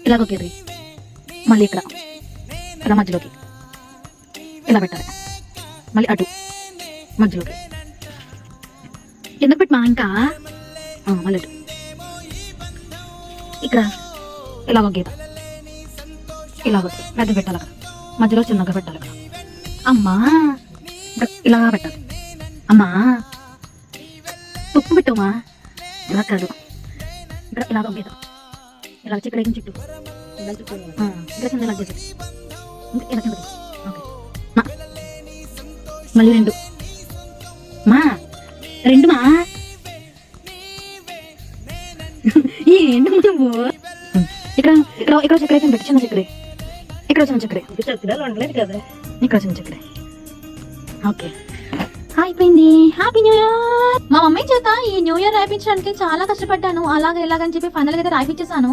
ఇలా కొక్కేది, మళ్ళీ ఇక్కడ ఇలా మధ్యలోకి ఇలా పెట్టాలి, మళ్ళీ అటు మధ్యలోకి ఎందుకు పెట్టమా ఇంకా మళ్ళీ అటు ఇక్కడ ఇలా గీత, ఇలా పెద్ద పెట్టాలి అక్కడ, మధ్యలో చిన్నగా పెట్టాలి అక్కడ. అమ్మా ఇలా పెట్టాలి. అమ్మా ఉప్పు పెట్టమ్మా, ఇలా కాదు, ఇక్కడ ఇలా గీత, ఇలా వచ్చి ఇక్కడ చుట్టూ ఇక్కడ కింద ఇలా చేసి ఇలా కిందకి. ఓకే మళ్ళీ రెండు మా ఏంటి నువ్వు ఇక్కడ ఇక్కడ ఇక్కడ చక్కెర అయితే పెట్టి చిన్న చక్కెర, ఇక్కడ చిన్న చక్కెర, ఇక్కడ చిన్న చక్కెర. ఓకే అయిపోయింది. Happy new year. మా మమ్మీ చేత ఈ న్యూ ఇయర్ రాయించడానికి చాలా కష్టపడ్డాను, అలాగే ఇలాగని చెప్పి ఫైనల్ గా అయితే రాయించేసాను.